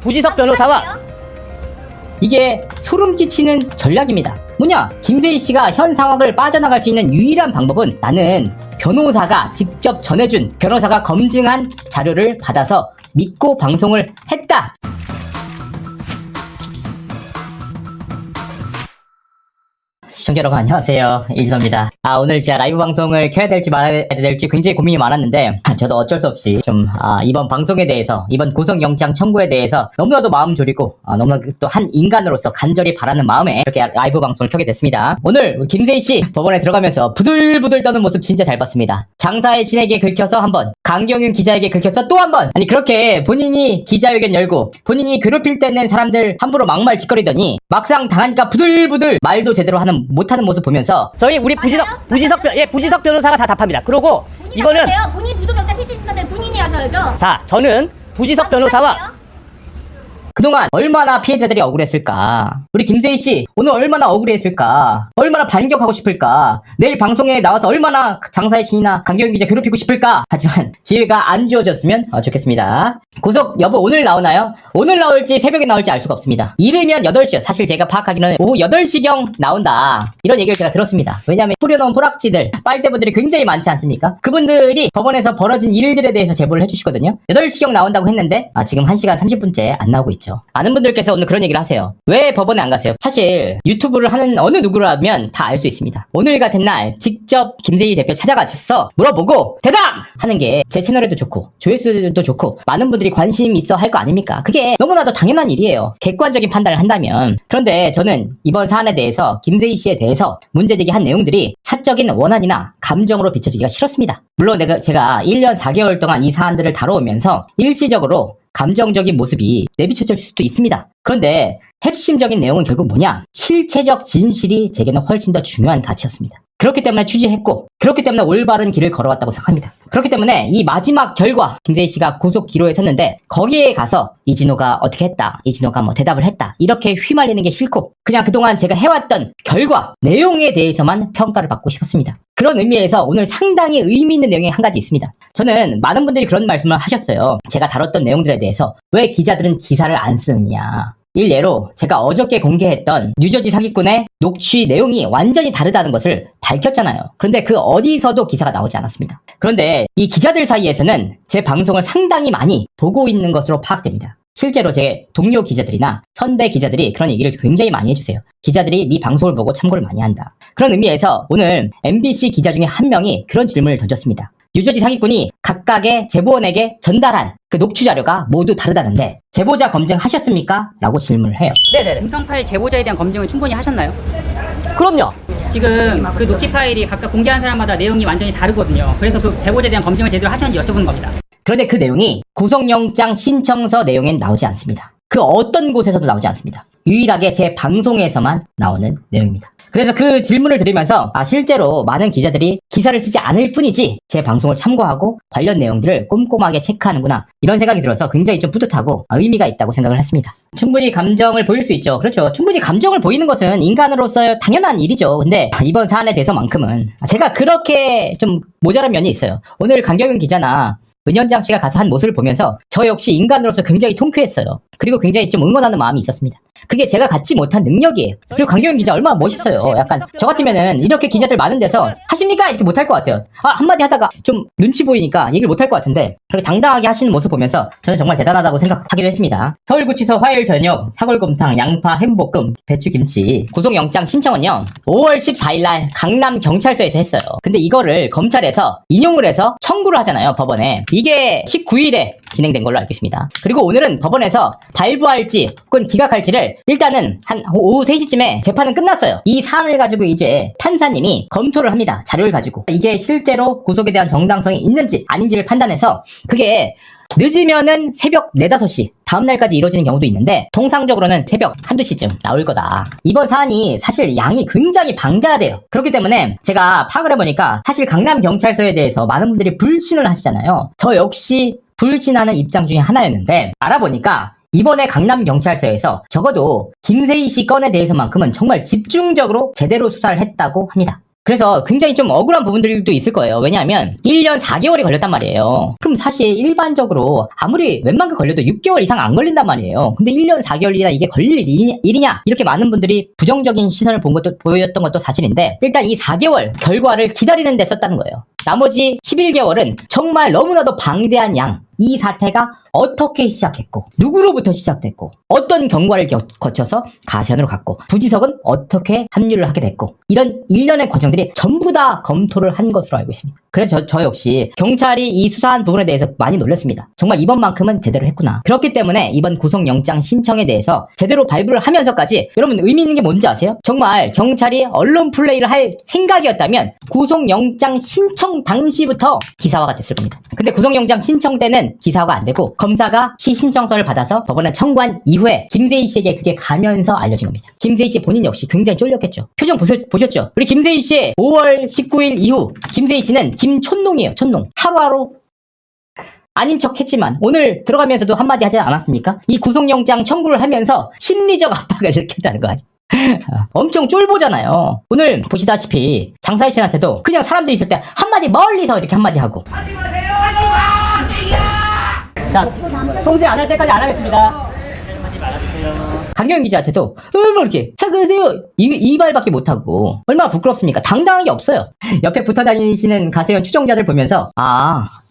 부지석 변호사와 이게 소름 끼치는 전략입니다. 뭐냐? 김세희 씨가 현 상황을 빠져나갈 수 있는 유일한 방법은 나는 변호사가 직접 전해준 변호사가 검증한 자료를 받아서 믿고 방송을 했다. 시청자 여러분 안녕하세요, 이진호입니다. 오늘 제가 라이브 방송을 켜야 될지 말아야 될지 굉장히 고민이 많았는데 저도 어쩔 수 없이 좀 이번 방송에 대해서, 이번 구속영장 청구에 대해서 너무나도 마음 졸이고 너무나도 또 한 인간으로서 간절히 바라는 마음에 이렇게 라이브 방송을 켜게 됐습니다. 오늘 김세희 씨 법원에 들어가면서 부들부들 떠는 모습 진짜 잘 봤습니다. 장사의 신에게 긁혀서 한 번, 강경윤 기자에게 긁혀서 또 한 번. 아니 그렇게 본인이 기자회견 열고 본인이 괴롭힐 때 낸 사람들 함부로 막말 짓거리더니 막상 당하니까 부들부들 말도 제대로 못하는 모습 보면서 우리 부지석 변호사가 다 답합니다. 그리고 이거는 본인 구속영장 실질심사는 본인이 하셔야죠. 자, 저는 부지석 변호사와 그동안 얼마나 피해자들이 억울했을까? 우리 김세희 씨 오늘 얼마나 억울했을까? 얼마나 반격하고 싶을까? 내일 방송에 나와서 얼마나 장사의 신이나 강경윤 기자 괴롭히고 싶을까? 하지만 기회가 안 주어졌으면 좋겠습니다. 구속 여부 오늘 나오나요? 오늘 나올지 새벽에 나올지 알 수가 없습니다. 이르면 8시요. 사실 제가 파악하기로는 오후 8시경 나온다, 이런 얘기를 제가 들었습니다. 왜냐하면 뿌려놓은 뿌락지들, 빨대분들이 굉장히 많지 않습니까? 그분들이 법원에서 벌어진 일들에 대해서 제보를 해주시거든요. 8시경 나온다고 했는데 지금 1시간 30분째 안 나오고 있죠. 많은 분들께서 오늘 그런 얘기를 하세요. 왜 법원에 안 가세요? 사실 유튜브를 하는 어느 누구라면 다 알 수 있습니다. 오늘 같은 날 직접 김세희 대표 찾아가셔서 물어보고 대답하는 게 제 채널에도 좋고 조회수도 좋고 많은 분들이 관심 있어 할 거 아닙니까? 그게 너무나도 당연한 일이에요, 객관적인 판단을 한다면. 그런데 저는 이번 사안에 대해서 김세희 씨에 대해서 문제 제기한 내용들이 사적인 원한이나 감정으로 비춰지기가 싫었습니다. 물론 제가 1년 4개월 동안 이 사안들을 다뤄오면서 일시적으로 감정적인 모습이 내비쳐질 수도 있습니다. 그런데 핵심적인 내용은 결국 뭐냐? 실체적 진실이 제게는 훨씬 더 중요한 가치였습니다. 그렇기 때문에 취재했고, 그렇기 때문에 올바른 길을 걸어왔다고 생각합니다. 그렇기 때문에 이 마지막 결과, 김세희 씨가 구속 기로에 섰는데 거기에 가서 이진호가 어떻게 했다, 이진호가 뭐 대답을 했다, 이렇게 휘말리는 게 싫고 그냥 그동안 제가 해왔던 결과, 내용에 대해서만 평가를 받고 싶었습니다. 그런 의미에서 오늘 상당히 의미 있는 내용이 한 가지 있습니다. 저는 많은 분들이 그런 말씀을 하셨어요. 제가 다뤘던 내용들에 대해서 왜 기자들은 기사를 안 쓰느냐. 일례로 제가 어저께 공개했던 뉴저지 사기꾼의 녹취 내용이 완전히 다르다는 것을 밝혔잖아요. 그런데 그 어디서도 기사가 나오지 않았습니다. 그런데 이 기자들 사이에서는 제 방송을 상당히 많이 보고 있는 것으로 파악됩니다. 실제로 제 동료 기자들이나 선배 기자들이 그런 얘기를 굉장히 많이 해주세요. 기자들이 네 방송을 보고 참고를 많이 한다. 그런 의미에서 오늘 MBC 기자 중에 한 명이 그런 질문을 던졌습니다. 뉴저지 사기꾼이 각각의 제보원에게 전달한 그 녹취 자료가 모두 다르다는데 제보자 검증하셨습니까? 라고 질문을 해요. 네네네. 음성 파일 제보자에 대한 검증을 충분히 하셨나요? 그럼요. 지금 그 녹취 파일이 각각 공개한 사람마다 내용이 완전히 다르거든요. 그래서 그 제보자에 대한 검증을 제대로 하셨는지 여쭤보는 겁니다. 그런데 그 내용이 구속영장 신청서 내용엔 나오지 않습니다. 그 어떤 곳에서도 나오지 않습니다. 유일하게 제 방송에서만 나오는 내용입니다. 그래서 그 질문을 드리면서 실제로 많은 기자들이 기사를 쓰지 않을 뿐이지 제 방송을 참고하고 관련 내용들을 꼼꼼하게 체크하는구나, 이런 생각이 들어서 굉장히 좀 뿌듯하고 의미가 있다고 생각을 했습니다. 충분히 감정을 보일 수 있죠. 그렇죠. 충분히 감정을 보이는 것은 인간으로서 당연한 일이죠. 근데 이번 사안에 대해서만큼은 제가 그렇게 좀 모자란 면이 있어요. 오늘 강경윤 기자나 은현장 씨가 가서 한 모습을 보면서 저 역시 인간으로서 굉장히 통쾌했어요. 그리고 굉장히 좀 응원하는 마음이 있었습니다. 그게 제가 갖지 못한 능력이에요. 그리고 강경윤 기자 얼마나 멋있어요. 약간 저 같으면은 이렇게 기자들 많은 데서 하십니까? 이렇게 못할 것 같아요. 한마디 하다가 좀 눈치 보이니까 얘기를 못할 것 같은데 그렇게 당당하게 하시는 모습 보면서 저는 정말 대단하다고 생각하기도 했습니다. 서울구치소 화요일 저녁 사골곰탕, 양파, 햄볶음, 배추김치 구속영장 신청은요 5월 14일날 강남경찰서에서 했어요. 근데 이거를 검찰에서 인용을 해서 청구를 하잖아요, 법원에. 이게 19일에 진행된 걸로 알고 있습니다. 그리고 오늘은 법원에서 발부할지 혹은 기각할지를 일단은 한 오후 3시쯤에 재판은 끝났어요. 이 사안을 가지고 이제 판사님이 검토를 합니다. 자료를 가지고 이게 실제로 구속에 대한 정당성이 있는지 아닌지를 판단해서 그게 늦으면은 새벽 4, 5시 다음날까지 이루어지는 경우도 있는데 통상적으로는 새벽 1~2시쯤 나올 거다. 이번 사안이 사실 양이 굉장히 방대하대요. 그렇기 때문에 제가 파악을 해보니까 사실 강남경찰서에 대해서 많은 분들이 불신을 하시잖아요. 저 역시 불신하는 입장 중에 하나였는데 알아보니까 이번에 강남경찰서에서 적어도 김세희 씨 건에 대해서만큼은 정말 집중적으로 제대로 수사를 했다고 합니다. 그래서 굉장히 좀 억울한 부분들도 있을 거예요. 왜냐하면 1년 4개월이 걸렸단 말이에요. 그럼 사실 일반적으로 아무리 웬만큼 걸려도 6개월 이상 안 걸린단 말이에요. 근데 1년 4개월이나 이게 걸릴 일이냐? 이렇게 많은 분들이 부정적인 시선을 보였던 것도 사실인데, 일단 이 4개월 결과를 기다리는 데 썼다는 거예요. 나머지 11개월은 정말 너무나도 방대한 양, 이 사태가 어떻게 시작했고, 누구로부터 시작됐고, 어떤 경과를 거쳐서 가세현으로 갔고, 부지석은 어떻게 합류를 하게 됐고, 이런 일련의 과정들이 전부 다 검토를 한 것으로 알고 있습니다. 그래서 저 역시 경찰이 이 수사한 부분에 대해서 많이 놀랐습니다. 정말 이번만큼은 제대로 했구나. 그렇기 때문에 이번 구속영장 신청에 대해서 제대로 발부를 하면서까지, 여러분 의미 있는 게 뭔지 아세요? 정말 경찰이 언론 플레이를 할 생각이었다면 구속영장 신청 당시부터 기사화가 됐을 겁니다. 근데 구속영장 신청 때는 기사화가 안 되고, 검사가 시신청서를 받아서 법원에 청구한 이후에 김세희 씨에게 그게 가면서 알려진 겁니다. 김세희 씨 본인 역시 굉장히 쫄렸겠죠. 표정 보셨죠? 우리 김세희 씨 5월 19일 이후 김세희 씨는 김촌농이에요. 촌농. 하루하루 아닌 척 했지만 오늘 들어가면서도 한마디 하지 않았습니까? 이 구속영장 청구를 하면서 심리적 압박을 느꼈다는 거 아니에요? 엄청 쫄보잖아요. 오늘 보시다시피 장사희 씨한테도 그냥 사람들이 있을 때 한마디 멀리서 이렇게 한마디 하고, 자, 통제 안 할 때까지 안 하겠습니다. 강경윤 기자한테도 뭐 이렇게 사과하세요 이 말밖에 못하고, 얼마나 부끄럽습니까? 당당한 게 없어요. 옆에 붙어 다니시는 가세현 추종자들 보면서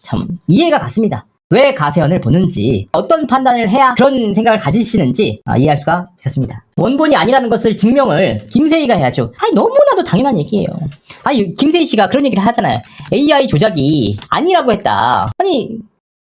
참 이해가 갔습니다. 왜 가세현을 보는지, 어떤 판단을 해야 그런 생각을 가지시는지 이해할 수가 있었습니다. 원본이 아니라는 것을 증명을 김세희가 해야죠. 너무나도 당연한 얘기예요. 김세희 씨가 그런 얘기를 하잖아요. AI 조작이 아니라고 했다.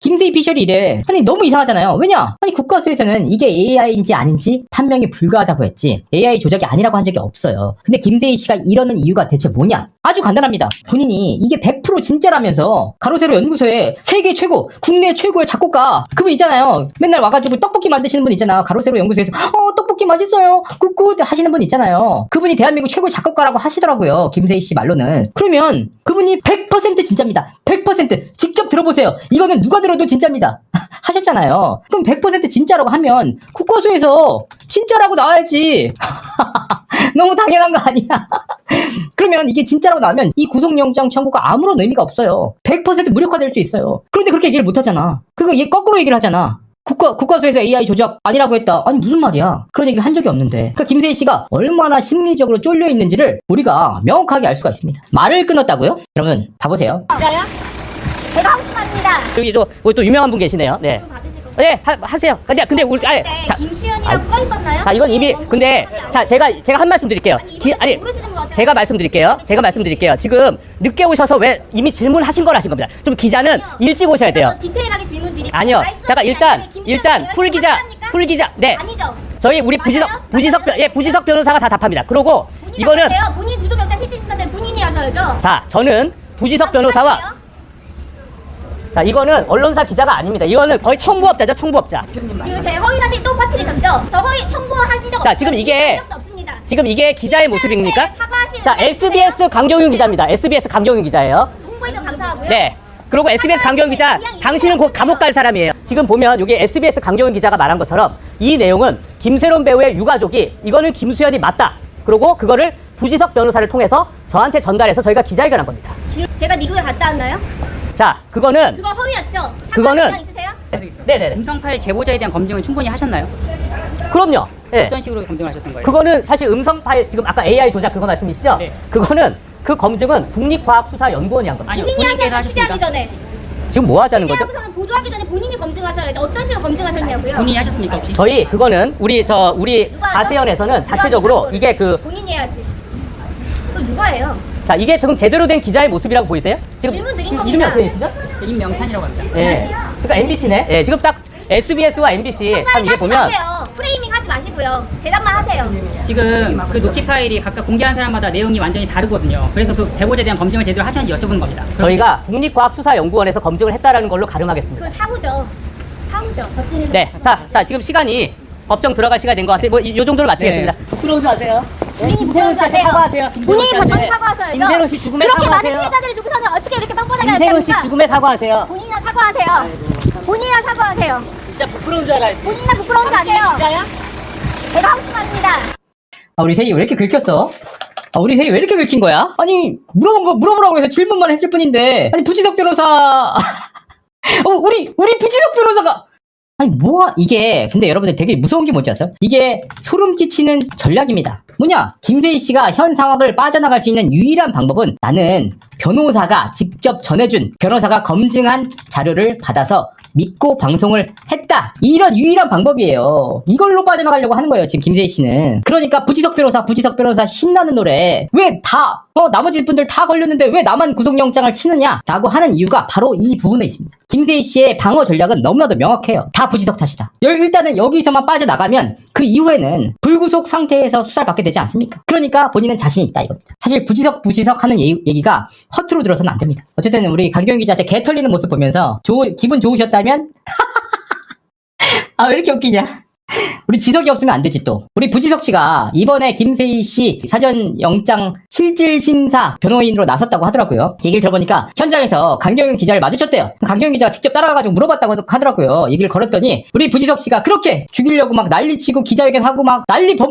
김세희 피셜이 이래. 너무 이상하잖아요. 왜냐? 국가수에서는 이게 AI인지 아닌지 판명이 불가하다고 했지, AI 조작이 아니라고 한 적이 없어요. 근데 김세희 씨가 이러는 이유가 대체 뭐냐? 아주 간단합니다. 본인이 이게 100% 진짜라면서 가로세로 연구소에 세계 최고, 국내 최고의 작곡가 그분 있잖아요. 맨날 와가지고 떡볶이 만드시는 분 있잖아. 가로세로 연구소에서 떡볶이 맛있어요 굿굿 하시는 분 있잖아요. 그분이 대한민국 최고의 작곡가라고 하시더라고요. 김세희 씨 말로는. 그러면 그분이 100% 진짜입니다. 100% 직접 들어보세요. 이거는 누가 들어도 진짜입니다 하셨잖아요. 그럼 100% 진짜라고 하면 국과수에서 진짜라고 나와야지. 너무 당연한 거 아니야? 그러면 이게 진짜라고 나오면 이 구속영장 청구가 아무런 의미가 없어요. 100% 무력화될 수 있어요. 그런데 그렇게 얘기를 못하잖아. 그러니까 얘 거꾸로 얘기를 하잖아. 국과수에서 AI 조작 아니라고 했다. 무슨 말이야? 그런 얘기를 한 적이 없는데. 그러니까 김세희 씨가 얼마나 심리적으로 쫄려 있는지를 우리가 명확하게 알 수가 있습니다. 말을 끊었다고요? 여러분 봐보세요. 진짜요? 제가 하고 싶은 말입니다. 여기 또 유명한 분 계시네요. 네. 네, 하세요. 근데 우리 자, 김수현이라고 써 있었나요? 자, 이건 이미 근데 자, 제가 한 말씀 드릴게요. 모르시는 것 같아요. 제가 말씀드릴게요. 지금 늦게 오셔서 왜 이미 질문하신 걸 하신 겁니다. 좀 기자는 일찍 오셔야 돼요. 디테일하게 질문 드릴게요. 아니요. 잠깐 일단 풀 기자. 네. 아니죠. 저희 우리 부지석 변호사가 다 답합니다. 그리고 이거는 본인 구속영장 실질신문에 본인이 하셔야죠. 자, 저는 부지석 변호사와 자, 이거는 언론사 기자가 아닙니다. 이거는 거의 청부업자죠, 청부업자. 지금 제 허위 사실 또 퍼뜨리셨죠? 저 허위 청구한 적 자, 지금 이게 적도 없습니다. 지금 이게 기자의 모습입니까? 사과하시는 자, SBS 강경윤 기자입니다. SBS 강경윤 기자예요. 홍보해주셔서 감사하고요. 네. 그리고 SBS 강경윤 기자, 당신은 곧 감옥 갈 사람이에요. 지금 보면 여기 SBS 강경윤 기자가 말한 것처럼 이 내용은 김세론 배우의 유가족이 이거는 김수현이 맞다. 그리고 그거를 부지석 변호사를 통해서 저한테 전달해서 저희가 기자회견한 겁니다. 제가 미국에 갔다 왔나요? 자, 그거 허위였죠? 그거는 사과 있으세요? 네네네. 음성 파일 제보자에 대한 검증을 충분히 하셨나요? 그럼요. 네. 어떤 식으로 검증을 하셨던 거예요? 그거는 사실 음성 파일, 지금 아까 AI 조작 그거 말씀이시죠? 네. 그거는 그 검증은 국립과학수사연구원이 한 겁니다. 아니요, 본인이 본인께서 하셔야죠. 취재하기 하셨습니다. 전에. 지금 뭐 하자는 거죠? 취재하고서는 보도하기 전에 본인이 검증하셔야죠. 어떤 식으로 검증하셨냐고요? 본인이 하셨습니까 혹시? 저희 그거는 우리 누가 가세연에서는 하죠? 자체적으로 누가 이게 본인이 해야지. 그 누가 해요? 자, 이게 지금 제대로 된 기자의 모습이라고 보이세요? 지금 질문 드린 이름이 겁니다. 어떻게 되시죠? 임명찬이라고 합니다. 네. 그러니까 MBC네. 네, 지금 딱 SBS와 MBC 참 이게 하지 보면 마세요. 프레이밍 하지 마시고요. 대답만 하세요. 지금 그 녹취 파일이 각각 공개한 사람마다 내용이 완전히 다르거든요. 그래서 그 제보자에 대한 검증을 제대로 하셨는지 여쭤보는 겁니다. 저희가 국립과학수사연구원에서 검증을 했다라는 걸로 가름하겠습니다. 그 사후죠. 네. 자, 지금 시간이 법정 들어갈 시간이 된 것 같아요. 요 정도로 마치겠습니다. 부끄러우지 마세요. 본인이 부끄러워지 마세요. 사과하세요. 본인이 전 사과하셔야죠. 김세론 씨 죽음에 그렇게 사과하세요. 많은 피해자들이 누구서는 어떻게 이렇게 뻔뻔하게 김세론 씨 합니까? 죽음에 사과하세요. 본인이나 사과하세요. 본인이나 사과하세요. 진짜 부끄러운 줄 알아요. 본인이나 부끄러운 줄 아세요? 진짜야? 제가 하고 싶은 말입니다. 우리 세희 왜 이렇게 긁혔어? 우리 세이 왜 이렇게 긁힌 거야? 아니, 물어보라고 해서 질문만 했을 뿐인데. 아니, 부지석 변호사. 우리 부지석 변호사가. 아니, 이게, 근데 여러분들 되게 무서운 게 뭔지 아세요? 이게 소름 끼치는 전략입니다. 뭐냐? 김세희 씨가 현 상황을 빠져나갈 수 있는 유일한 방법은 나는 변호사가 직접 전해준, 변호사가 검증한 자료를 받아서 믿고 방송을 했다. 이런 유일한 방법이에요. 이걸로 빠져나가려고 하는 거예요, 지금 김세희 씨는. 그러니까 부지석 변호사 신나는 노래. 왜 나머지 분들 다 걸렸는데 왜 나만 구속영장을 치느냐? 라고 하는 이유가 바로 이 부분에 있습니다. 김세희 씨의 방어 전략은 너무나도 명확해요. 다 부지석 탓이다. 일단은 여기서만 빠져나가면 그 이후에는 불구속 상태에서 수사를 받게 되지 않습니까? 그러니까 본인은 자신이 있다 이겁니다. 사실 부지석 하는 얘기가 허투루 들어서는 안 됩니다. 어쨌든 우리 강경희 기자한테 개 털리는 모습 보면서 기분 좋으셨다면 왜 이렇게 웃기냐. 우리 지석이 없으면 안 되지 또. 우리 부지석 씨가 이번에 김세희 씨 사전 영장 실질 심사 변호인으로 나섰다고 하더라고요. 얘기를 들어보니까 현장에서 강경윤 기자를 마주쳤대요. 강경윤 기자가 직접 따라가가지고 물어봤다고 하더라고요. 얘기를 걸었더니 우리 부지석 씨가 그렇게 죽이려고 막 난리치고 기자회견하고 막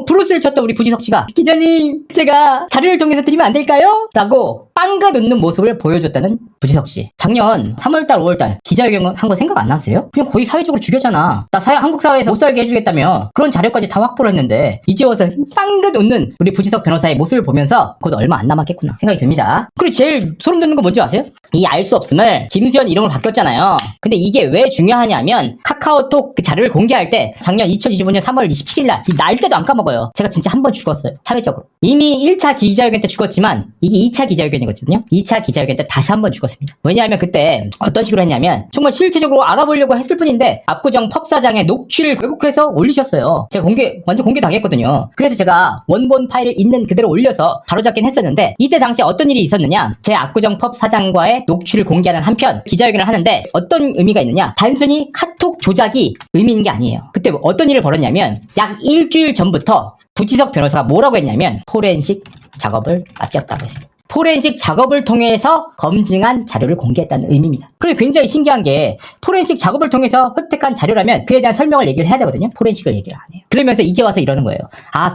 브루스를 쳤던 우리 부지석 씨가 기자님 제가 자료를 통해서 드리면 안 될까요? 라고 빵긋 웃는 모습을 보여줬다는 부지석 씨. 작년 3월달 5월달 기자회견 한 거 생각 안 나세요? 그냥 거의 사회적으로 죽였잖아. 나 한국 사회에서 못 살게 해주겠다며 그런 자료까지 다 확보를 했는데 이제 와서 빵긋 웃는 우리 부지석 변호사의 모습을 보면서 곧 얼마 안 남았겠구나 생각이 듭니다. 그리고 제일 소름 돋는 건 뭔지 아세요? 이 알 수 없음을 김수현 이름으로 바뀌었잖아요. 근데 이게 왜 중요하냐면 카카오톡 그 자료를 공개할 때 작년 2025년 3월 27일 날 이 날짜도 안 까먹어요. 제가 진짜 한 번 죽었어요. 사회적으로. 이미 1차 기자회견 때 죽었지만 이게 2차 기자회견이거든요. 2차 기자회견 때 다시 한 번 죽었습니다. 왜냐하면 그때 어떤 식으로 했냐면 정말 실체적으로 알아보려고 했을 뿐인데 압구정 펍사장의 녹취를 왜곡해서 올리셨어요. 제가 완전 공개 당했거든요. 그래서 제가 원본 파일을 있는 그대로 올려서 바로잡긴 했었는데 이때 당시 어떤 일이 있었느냐? 제 압구정 펍 사장과의 녹취를 공개하는 한편 기자회견을 하는데 어떤 의미가 있느냐? 단순히 카톡 조작이 의미 있는 게 아니에요. 그때 어떤 일을 벌였냐면 약 일주일 전부터 부지석 변호사가 뭐라고 했냐면 포렌식 작업을 맡겼다고 했습니다. 포렌식 작업을 통해서 검증한 자료를 공개했다는 의미입니다. 그리고 굉장히 신기한 게 포렌식 작업을 통해서 획득한 자료라면 그에 대한 설명을 얘기를 해야 되거든요. 포렌식을 얘기를 안 해요. 그러면서 이제 와서 이러는 거예요.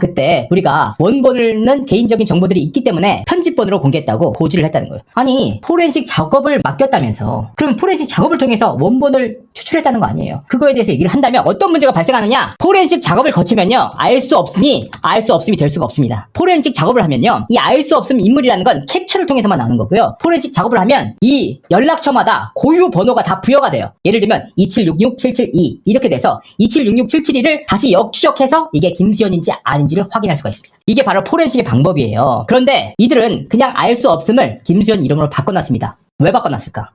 그때 우리가 원본은 개인적인 정보들이 있기 때문에 편집본으로 공개했다고 고지를 했다는 거예요. 아니 포렌식 작업을 맡겼다면서 그럼 포렌식 작업을 통해서 원본을 추출했다는 거 아니에요. 그거에 대해서 얘기를 한다면 어떤 문제가 발생하느냐? 포렌식 작업을 거치면요 알 수 없음이 될 수가 없습니다. 포렌식 작업을 하면요 이 알 수 없음 인물이라는 건 캡처를 통해서만 나오는 거고요. 포렌식 작업을 하면 이 연락처마다 고유 번호가 다 부여가 돼요. 예를 들면 2766772 이렇게 돼서 2766772를 다시 역추적해서 이게 김수현인지 아닌지를 확인할 수가 있습니다. 이게 바로 포렌식의 방법이에요. 그런데 이들은 그냥 알 수 없음을 김수현 이름으로 바꿔놨습니다. 왜 바꿔놨을까?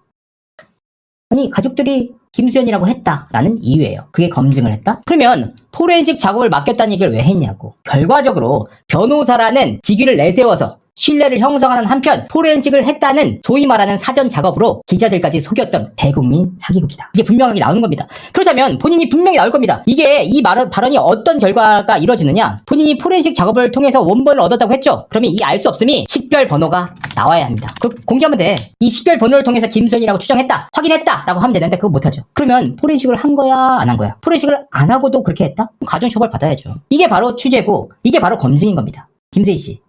아니 가족들이 김수현이라고 했다라는 이유예요. 그게 검증을 했다? 그러면 포렌식 작업을 맡겼다는 얘기를 왜 했냐고. 결과적으로 변호사라는 직위를 내세워서 신뢰를 형성하는 한편 포렌식을 했다는 소위 말하는 사전 작업으로 기자들까지 속였던 대국민 사기극이다. 이게 분명하게 나오는 겁니다. 그렇다면 본인이 분명히 나올 겁니다. 이 발언이 어떤 결과가 이루어지느냐? 본인이 포렌식 작업을 통해서 원본을 얻었다고 했죠. 그러면 이 알 수 없음이 식별 번호가 나와야 합니다. 그걸 공개하면 돼. 이 식별 번호를 통해서 김수현이라고 추정했다, 확인했다 라고 하면 되는데 그거 못하죠. 그러면 포렌식을 한 거야 안 한 거야? 포렌식을 안 하고도 그렇게 했다? 그럼 가중처벌 받아야죠. 이게 바로 취재고 이게 바로 검증인 겁니다. 김세희 씨.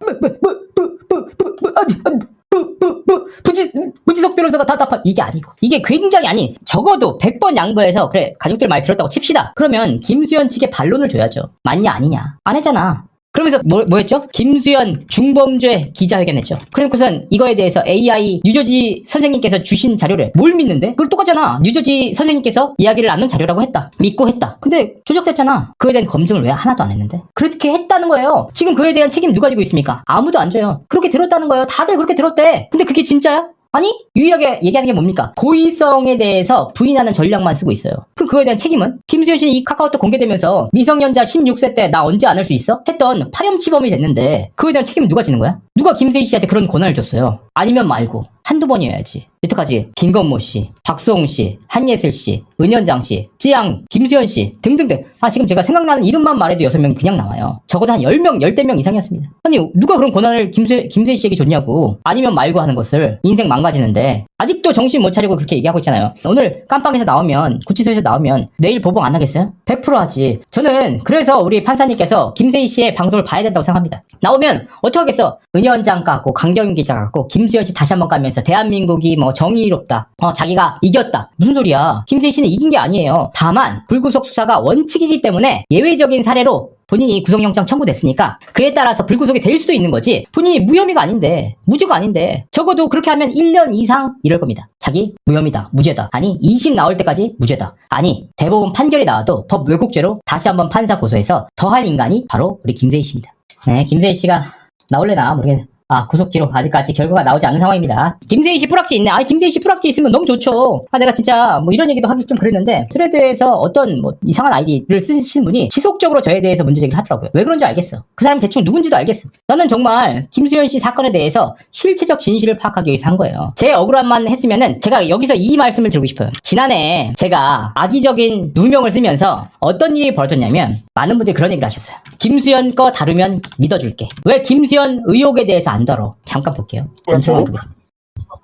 부지석 변호사가 답답한 이게 아니고 이게 굉장히 적어도 100번 양보해서 그래 가족들 말 들었다고 칩시다. 그러면 김수현 측에 반론을 줘야죠. 맞냐 아니냐 안 했잖아. 그러면서 뭐 했죠? 김수현 중범죄 기자회견 했죠. 그러고선 이거에 대해서 AI 뉴저지 선생님께서 주신 자료를 뭘 믿는데? 그걸 똑같잖아. 뉴저지 선생님께서 이야기를 나눈 자료라고 했다. 믿고 했다. 근데 조작됐잖아. 그에 대한 검증을 왜 하나도 안 했는데? 그렇게 했다는 거예요. 지금 그에 대한 책임 누가 지고 있습니까? 아무도 안 져요. 그렇게 들었다는 거예요. 다들 그렇게 들었대. 근데 그게 진짜야? 아니 유일하게 얘기하는 게 뭡니까? 고의성에 대해서 부인하는 전략만 쓰고 있어요. 그럼 그거에 대한 책임은? 김수현 씨는 이 카카오톡 공개되면서 미성년자 16세 때 나 언제 안 할 수 있어? 했던 파렴치범이 됐는데 그거에 대한 책임은 누가 지는 거야? 누가 김세희 씨한테 그런 권한을 줬어요? 아니면 말고 한두 번이어야지. 여태까지 김건모 씨, 박수홍 씨, 한예슬 씨, 은현장 씨, 찌양, 김수현 씨 등등등. 지금 제가 생각나는 이름만 말해도 6명이 그냥 나와요. 적어도 한 10명, 10명 이상이었습니다. 아니 누가 그런 권한을 김세희 씨에게 줬냐고. 아니면 말고 하는 것을. 인생 망가지는데 아직도 정신 못 차리고 그렇게 얘기하고 있잖아요. 오늘 깜빵에서 나오면, 구치소에서 나오면 내일 보복 안 하겠어요? 100% 하지. 저는 그래서 우리 판사님께서 김세희 씨의 방송을 봐야 된다고 생각합니다. 나오면 어떡하겠어. 은현장 까고 강경윤 기자 까고 김수현 씨 다시 한번 까면서 대한민국이 뭐 정의롭다. 자기가 이겼다. 무슨 소리야. 김세희 씨는 이긴 게 아니에요. 다만 불구속 수사가 원칙이기 때문에 예외적인 사례로 본인이 구속영장 청구됐으니까 그에 따라서 불구속이 될 수도 있는 거지. 본인이 무혐의가 아닌데, 무죄가 아닌데 적어도 그렇게 하면 1년 이상 이럴 겁니다. 자기 무혐의다, 무죄다. 아니 2심 나올 때까지 무죄다. 아니 대법원 판결이 나와도 법 왜곡죄로 다시 한번 판사 고소해서 더할 인간이 바로 우리 김세희 씨입니다. 네, 김세희 씨가 나올래나 모르겠네. 구속 기록 아직까지 결과가 나오지 않은 상황입니다. 김세희 씨 뿌락지 있네. 김세희 씨 뿌락지 있으면 너무 좋죠. 내가 진짜 뭐 이런 얘기도 하기 좀 그랬는데 스레드에서 어떤 뭐 이상한 아이디를 쓰시는 분이 지속적으로 저에 대해서 문제 제기를 하더라고요. 왜 그런지 알겠어. 그 사람이 대충 누군지도 알겠어. 나는 정말 김수현 씨 사건에 대해서 실체적 진실을 파악하기 위해서 한 거예요. 제 억울함만 했으면은 제가 여기서 이 말씀을 드리고 싶어요. 지난해 제가 악의적인 누명을 쓰면서 어떤 일이 벌어졌냐면 많은 분들이 그런 얘기를 하셨어요. 김수현 거 다루면 믿어줄게. 왜 김수현 의혹에 대해서 안 다뤄? 잠깐 볼게요. 잠깐만 보겠습니다.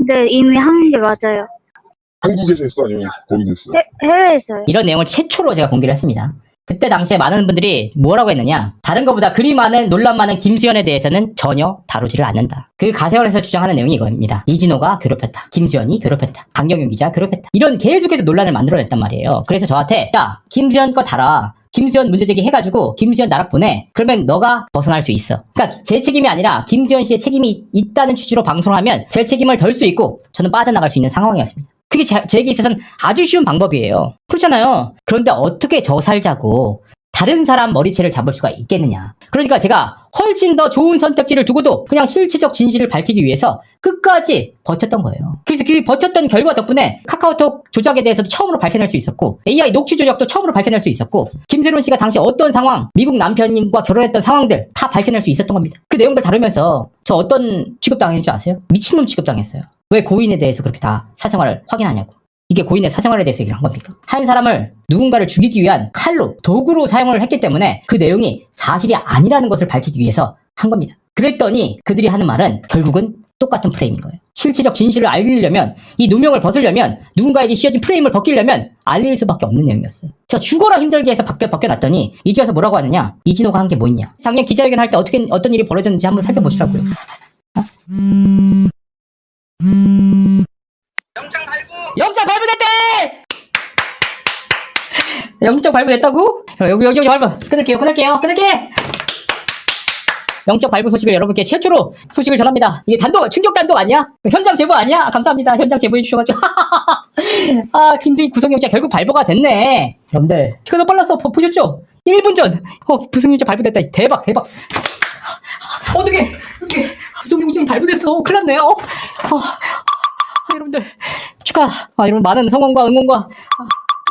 네, 이미 한 게 맞아요. 한국에서 했어? 아니면 거기서 했어? 해외에서요. 이런 내용을 최초로 제가 공개를 했습니다. 그때 당시에 많은 분들이 뭐라고 했느냐. 다른 것보다 그리 많은 논란 많은 김수현에 대해서는 전혀 다루지를 않는다. 그 가세월에서 주장하는 내용이 이겁니다. 이진호가 괴롭혔다. 김수현이 괴롭혔다. 강경윤 기자 괴롭혔다. 이런 계속해서 논란을 만들어냈단 말이에요. 그래서 저한테 야 김수현 거 달아. 김수현 문제제기 해가지고 김수현 나락 보내. 그러면 너가 벗어날 수 있어. 그러니까 제 책임이 아니라 김수현 씨의 책임이 있다는 취지로 방송을 하면 제 책임을 덜 수 있고 저는 빠져나갈 수 있는 상황이었습니다. 그게 저에게 있어서는 아주 쉬운 방법이에요. 그렇잖아요. 그런데 어떻게 저 살자고 다른 사람 머리채를 잡을 수가 있겠느냐. 그러니까 제가 훨씬 더 좋은 선택지를 두고도 그냥 실체적 진실을 밝히기 위해서 끝까지 버텼던 거예요. 그래서 그 버텼던 결과 덕분에 카카오톡 조작에 대해서도 처음으로 밝혀낼 수 있었고 AI 녹취 조작도 처음으로 밝혀낼 수 있었고 김세론 씨가 당시 어떤 상황, 미국 남편님과 결혼했던 상황들 다 밝혀낼 수 있었던 겁니다. 그 내용들 다루면서 저 어떤 취급당했는 줄 아세요? 미친놈 취급당했어요. 왜 고인에 대해서 그렇게 다 사생활을 확인하냐고. 이게 고인의 사생활에 대해서 얘기를 한 겁니까? 한 사람을 누군가를 죽이기 위한 칼로, 도구로 사용을 했기 때문에 그 내용이 사실이 아니라는 것을 밝히기 위해서 한 겁니다. 그랬더니 그들이 하는 말은 결국은 똑같은 프레임인 거예요. 실체적 진실을 알리려면, 이 누명을 벗으려면, 누군가에게 씌워진 프레임을 벗기려면 알릴 수밖에 없는 내용이었어요. 제가 죽어라 힘들게 해서 벗겨놨더니 이제 와서 뭐라고 하느냐? 이진호가 한 게 뭐 있냐? 작년 기자회견 할 때 어떤 일이 벌어졌는지 한번 살펴보시라고요. 영장 발부됐대! 영장 발부됐다고? 여기 발부. 끊을게. 영장 발부 소식을 여러분께 최초로 소식을 전합니다. 이게 충격 단독 아니야? 현장 제보 아니야? 감사합니다. 현장 제보해 주셔가지고. 김세희 구속영장 결국 발부가 됐네. 여러분들, 시간 더 빨랐어. 보셨죠? 1분 전. 구속영장 발부됐다. 대박. 어떻게 구속영장 발부됐어. 큰일 났네. 여러분들 축하. 여러분 많은 성원과 응원과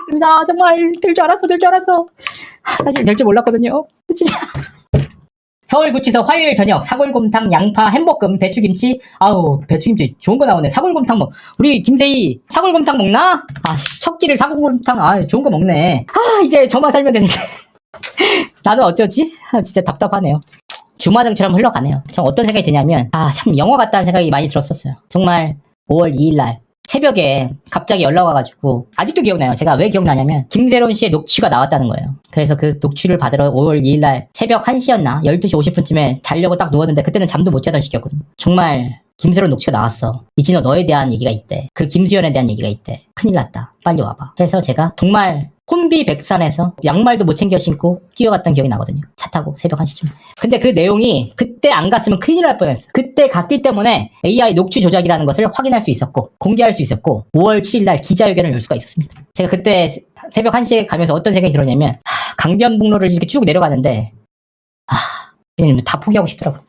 부탁드립니다. 정말 될 줄 알았어. 사실 될 줄 몰랐거든요. 진짜. 서울구치소 화요일 저녁 사골곰탕, 양파, 햄볶음, 배추김치. 배추김치 좋은 거 나오네. 사골곰탕 우리 김세희 사골곰탕 먹나? 첫 끼를 사골곰탕. 좋은 거 먹네. 이제 저만 살면 되는데. 나는 어쩌지? 진짜 답답하네요. 주마등처럼 흘러가네요. 전 어떤 생각이 드냐면 참 영화 같다는 생각이 많이 들었었어요. 정말 5월 2일날 새벽에 갑자기 연락 와가지고 아직도 기억나요. 제가 왜 기억나냐면 김세론 씨의 녹취가 나왔다는 거예요. 그래서 그 녹취를 받으러 5월 2일날 새벽 1시였나 12시 50분쯤에 자려고 딱 누웠는데 그때는 잠도 못 자던 시기였거든요. 정말 김세론 녹취가 나왔어. 이진호 너에 대한 얘기가 있대. 그 김수현에 대한 얘기가 있대. 큰일 났다. 빨리 와봐. 그래서 제가 정말 혼비백산에서 양말도 못 챙겨 신고 뛰어갔던 기억이 나거든요. 차 타고 새벽 1시쯤에. 근데 그 내용이 그때 안 갔으면 큰일 날 뻔했어요. 그때 갔기 때문에 AI 녹취 조작이라는 것을 확인할 수 있었고 공개할 수 있었고 5월 7일날 기자회견을 열 수가 있었습니다. 제가 그때 새벽 1시에 가면서 어떤 생각이 들었냐면 강변북로를 이렇게 쭉 내려가는데 그냥 다 포기하고 싶더라고요.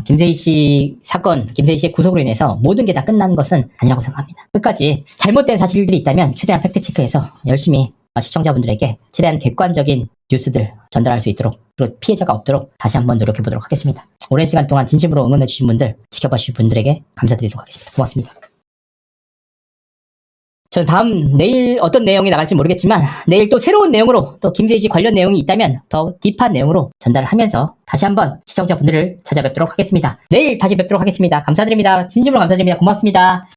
김세희 씨 사건, 김세희 씨의 구속으로 인해서 모든 게 다 끝난 것은 아니라고 생각합니다. 끝까지 잘못된 사실들이 있다면 최대한 팩트체크해서 열심히 시청자분들에게 최대한 객관적인 뉴스들 전달할 수 있도록 그리고 피해자가 없도록 다시 한번 노력해보도록 하겠습니다. 오랜 시간 동안 진심으로 응원해주신 분들, 지켜봐주신 분들에게 감사드리도록 하겠습니다. 고맙습니다. 전 다음 내일 어떤 내용이 나갈지 모르겠지만 내일 또 새로운 내용으로 또 김재희 씨 관련 내용이 있다면 더 딥한 내용으로 전달을 하면서 다시 한번 시청자분들을 찾아뵙도록 하겠습니다. 내일 다시 뵙도록 하겠습니다. 감사드립니다. 진심으로 감사드립니다. 고맙습니다.